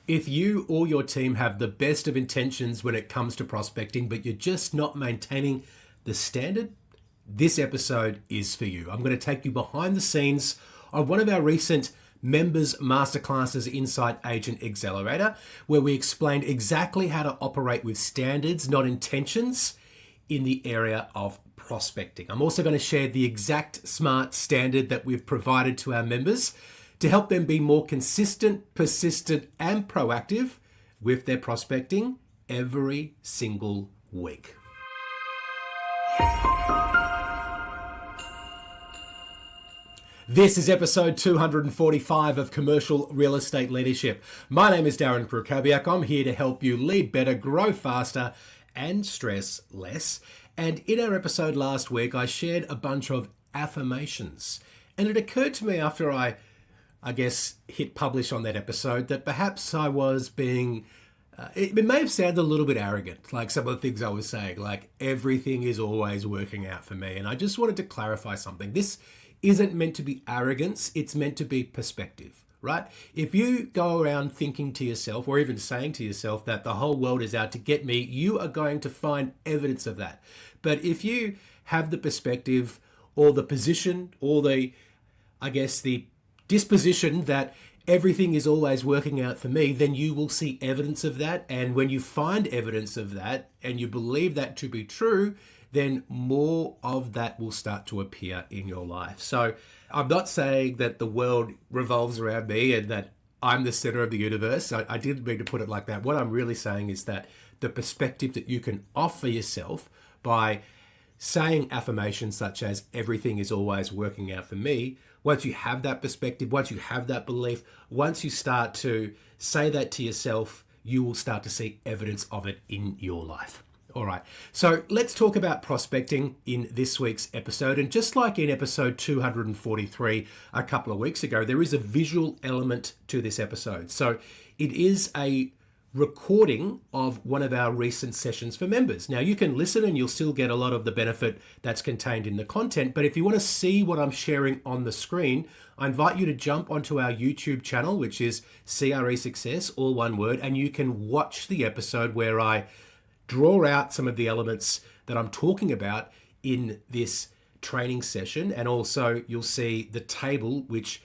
If you or your team have the best of intentions when it comes to prospecting, but you're just not maintaining the standard, this episode is for you. I'm going to take you behind the scenes of one of our recent members masterclasses inside Agent Accelerator, where we explained exactly how to operate with standards, not intentions, in the area of prospecting. I'm also going to share the exact SMART standard that we've provided to our members to help them be more consistent, persistent, and proactive with their prospecting every single week. This is episode 245 of Commercial Real Estate Leadership. My name is Darren Krakowiak. I'm here to help you lead better, grow faster, and stress less. And in our episode last week, I shared a bunch of affirmations. And it occurred to me after I hit publish on that episode that perhaps I was being, it may have sounded a little bit arrogant, like some of the things I was saying, like everything is always working out for me. And I just wanted to clarify something. This isn't meant to be arrogance, it's meant to be perspective, right? If you go around thinking to yourself or even saying to yourself that the whole world is out to get me, you are going to find evidence of that. But if you have the perspective or the position or the disposition that everything is always working out for me, then you will see evidence of that. And when you find evidence of that and you believe that to be true, then more of that will start to appear in your life. So I'm not saying that the world revolves around me and that I'm the center of the universe. I didn't mean to put it like that. What I'm really saying is that the perspective that you can offer yourself by saying affirmations such as everything is always working out for me, once you have that perspective, once you have that belief, once you start to say that to yourself, you will start to see evidence of it in your life. All right, so let's talk about prospecting in this week's episode. And just like in episode 243 a couple of weeks ago, there is a visual element to this episode. So it is a recording of one of our recent sessions for members. Now you can listen and you'll still get a lot of the benefit that's contained in the content, but if you want to see what I'm sharing on the screen, I invite you to jump onto our YouTube channel, which is cresuccess, all one word, and you can watch the episode where I draw out some of the elements that I'm talking about in this training session, and also you'll see the table which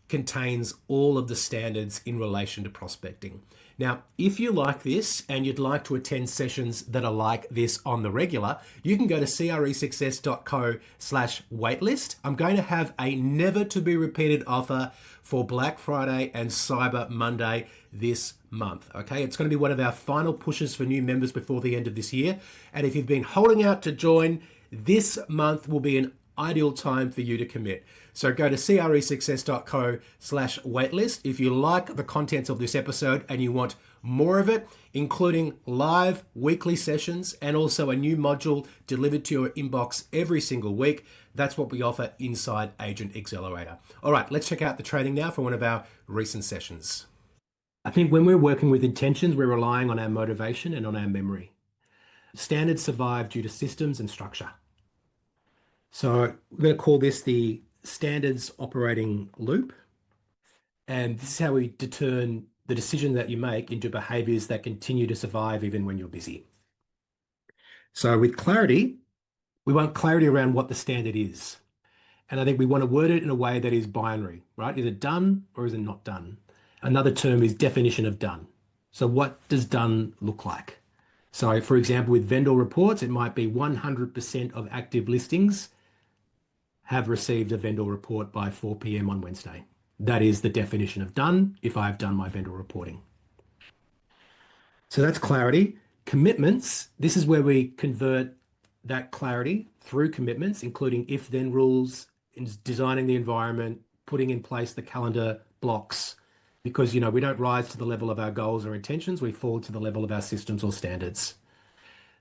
contains all of the standards in relation to prospecting. Now, if you like this and you'd like to attend sessions that are like this on the regular, you can go to cresuccess.co/waitlist. I'm going to have a never to be repeated offer for Black Friday and Cyber Monday this month. Okay, it's going to be one of our final pushes for new members before the end of this year. And if you've been holding out to join, this month will be an ideal time for you to commit. So go to cresuccess.co/waitlist. If you like the contents of this episode and you want more of it, including live weekly sessions and also a new module delivered to your inbox every single week, that's what we offer inside Agent Accelerator. All right, let's check out the training now for one of our recent sessions. I think when we're working with intentions, we're relying on our motivation and on our memory. Standards survive due to systems and structure. So we're going to call this the standards operating loop. And this is how we turn the decision that you make into behaviors that continue to survive even when you're busy. So with clarity, we want clarity around what the standard is. And I think we want to word it in a way that is binary, right? Is it done or is it not done? Another term is definition of done. So what does done look like? So for example, with vendor reports, it might be 100% of active listings have received a vendor report by 4 p.m. on Wednesday. That is the definition of done if I've done my vendor reporting. So that's clarity. Commitments, this is where we convert that clarity through commitments, including if-then rules, in designing the environment, putting in place the calendar blocks, because we don't rise to the level of our goals or intentions, we fall to the level of our systems or standards.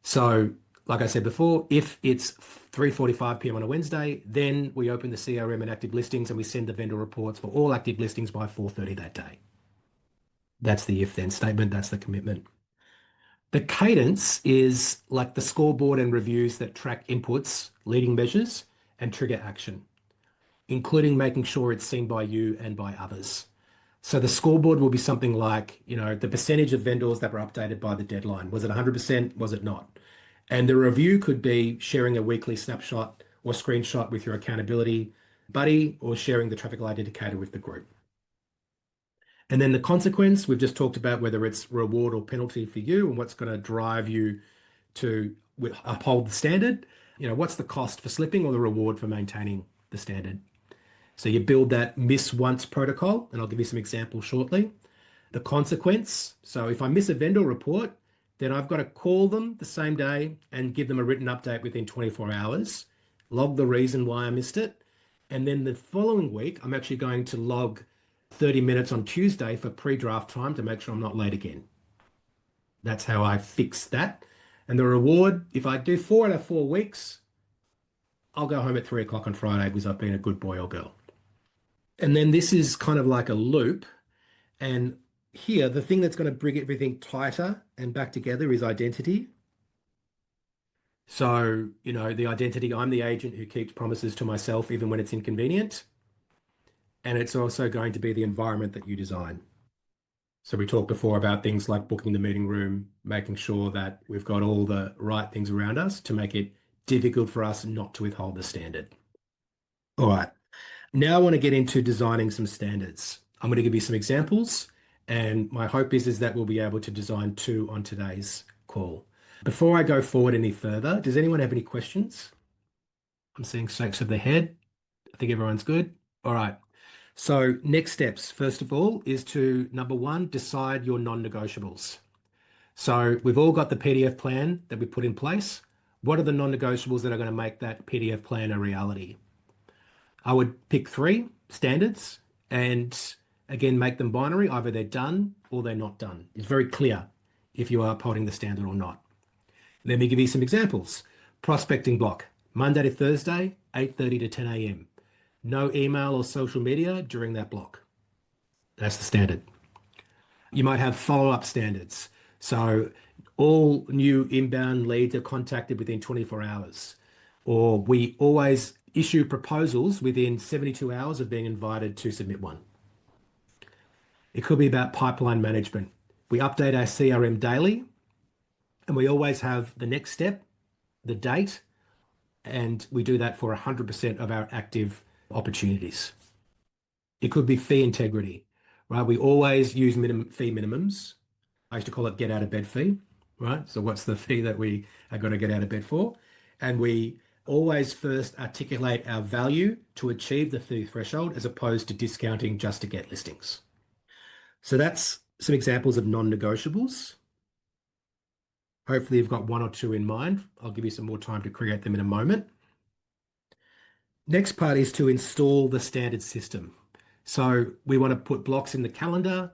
So like I said before, if it's 3:45 p.m. on a Wednesday, then we open the CRM and active listings and we send the vendor reports for all active listings by 4:30 that day. That's the if-then statement, that's the commitment. The cadence is like the scoreboard and reviews that track inputs, leading measures, and trigger action, including making sure it's seen by you and by others. So the scoreboard will be something like, the percentage of vendors that were updated by the deadline. Was it 100%? Was it not? And the review could be sharing a weekly snapshot or screenshot with your accountability buddy or sharing the traffic light indicator with the group. And then the consequence, we've just talked about whether it's reward or penalty for you and what's going to drive you to uphold the standard. What's the cost for slipping or the reward for maintaining the standard? So you build that miss once protocol, and I'll give you some examples shortly. The consequence, so if I miss a vendor report, then I've got to call them the same day and give them a written update within 24 hours, log the reason why I missed it. And then the following week, I'm actually going to log 30 minutes on Tuesday for pre-draft time to make sure I'm not late again. That's how I fix that. And the reward, if I do 4 out of 4 weeks, I'll go home at 3 o'clock on Friday because I've been a good boy or girl. And then this is kind of like a loop. And here, the thing that's going to bring everything tighter and back together is identity. So, the identity, I'm the agent who keeps promises to myself even when it's inconvenient. And it's also going to be the environment that you design. So we talked before about things like booking the meeting room, making sure that we've got all the right things around us to make it difficult for us not to withhold the standard. All right. Now I want to get into designing some standards. I'm going to give you some examples, and my hope is that we'll be able to design 2 on today's call. Before I go forward any further, does anyone have any questions? I'm seeing shakes of the head. I think everyone's good. All right. So next steps, first of all, is to, number 1, decide your non-negotiables. So we've all got the PDF plan that we put in place. What are the non-negotiables that are going to make that PDF plan a reality? I would pick 3 standards and again, make them binary. Either they're done or they're not done. It's very clear if you are upholding the standard or not. Let me give you some examples. Prospecting block, Monday to Thursday, 8:30 to 10 a.m. No email or social media during that block. That's the standard. You might have follow-up standards. So all new inbound leads are contacted within 24 hours. Or we always issue proposals within 72 hours of being invited to submit one. It could be about pipeline management. We update our CRM daily, and we always have the next step, the date, and we do that for 100% of our active opportunities. It could be fee integrity, right? We always use fee minimums. I used to call it get out of bed fee, right? So what's the fee that we are going to get out of bed for? And we always first articulate our value to achieve the fee threshold as opposed to discounting just to get listings. So that's some examples of non-negotiables. Hopefully you've got 1 or 2 in mind. I'll give you some more time to create them in a moment. Next part is to install the standard system. So we want to put blocks in the calendar.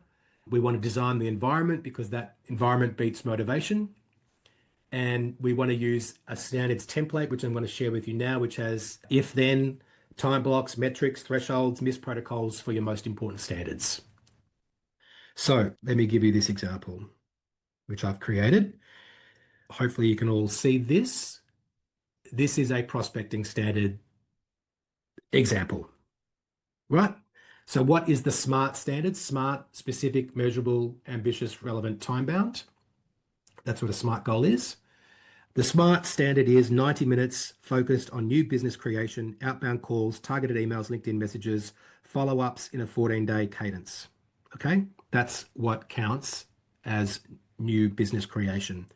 We want to design the environment because that environment beats motivation. And we want to use a standards template, which I'm going to share with you now, which has if then, time blocks, metrics, thresholds, missed protocols for your most important standards. So let me give you this example, which I've created. Hopefully you can all see this. This is a prospecting standard example, right? So what is the SMART standard? SMART, specific, measurable, ambitious, relevant, time-bound. That's what a SMART goal is. The SMART standard is 90 minutes focused on new business creation, outbound calls, targeted emails, LinkedIn messages, follow-ups in a 14-day cadence. Okay, that's what counts as new business creation.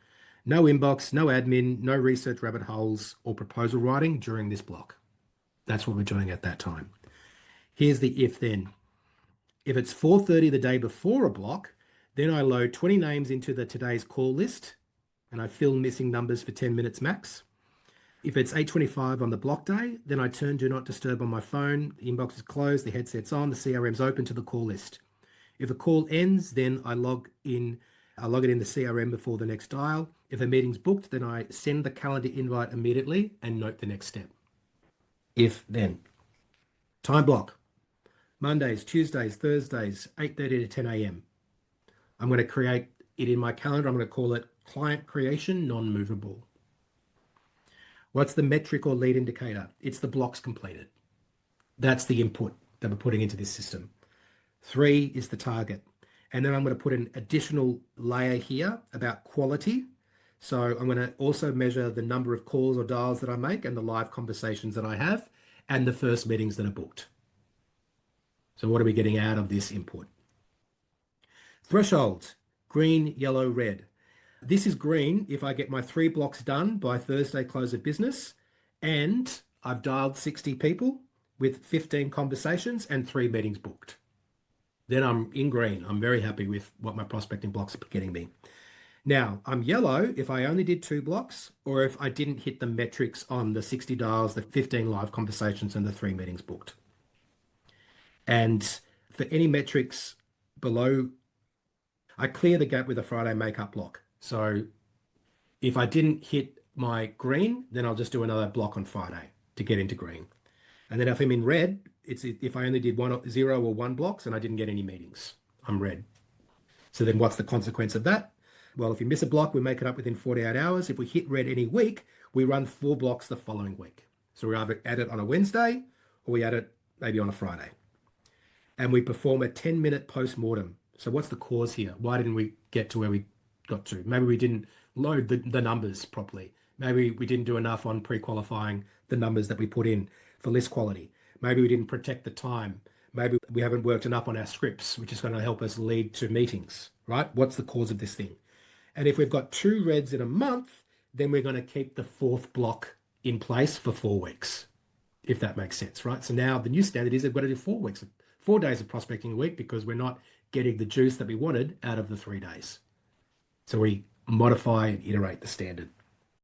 No inbox, no admin, no research rabbit holes or proposal writing during this block. That's what we're doing at that time. Here's the if then. If it's 4:30 the day before a block, then I load 20 names into the today's call list and I fill missing numbers for 10 minutes max. If it's 8:25 on the block day, then I turn do not disturb on my phone. The inbox is closed, the headset's on, the CRM's open to the call list. If a call ends, then I log it in the CRM before the next dial. If a meeting's booked, then I send the calendar invite immediately and note the next step. If then. Time block. Mondays, Tuesdays, Thursdays, 8:30 to 10 a.m. I'm going to create it in my calendar. I'm going to call it client creation non-movable. What's the metric or lead indicator? It's the blocks completed. That's the input that we're putting into this system. 3 is the target. And then I'm going to put an additional layer here about quality. So I'm going to also measure the number of calls or dials that I make and the live conversations that I have and the first meetings that are booked. So what are we getting out of this input? Thresholds, green, yellow, red. This is green if I get my 3 blocks done by Thursday close of business and I've dialed 60 people with 15 conversations and 3 meetings booked. Then I'm in green. I'm very happy with what my prospecting blocks are getting me. Now, I'm yellow if I only did 2 blocks or if I didn't hit the metrics on the 60 dials, the 15 live conversations and the 3 meetings booked. And for any metrics below, I clear the gap with a Friday makeup block. So if I didn't hit my green, then I'll just do another block on Friday to get into green. And then if I'm in red, it's if I only did 0 or 1 blocks and I didn't get any meetings, I'm red. So then what's the consequence of that? Well, if you miss a block, we make it up within 48 hours. If we hit red any week, we run 4 blocks the following week. So we either add it on a Wednesday or we add it maybe on a Friday. And we perform a 10-minute post-mortem. So what's the cause here? Why didn't we get to where we got to? Maybe we didn't load the numbers properly. Maybe we didn't do enough on pre-qualifying the numbers that we put in for list quality. Maybe we didn't protect the time. Maybe we haven't worked enough on our scripts, which is going to help us lead to meetings, right? What's the cause of this thing? And if we've got 2 reds in a month, then we're going to keep the 4th block in place for 4 weeks, if that makes sense, right? So now the new standard is they've got to do 4 weeks, 4 days of prospecting a week because we're not getting the juice that we wanted out of the 3 days. So we modify and iterate the standard.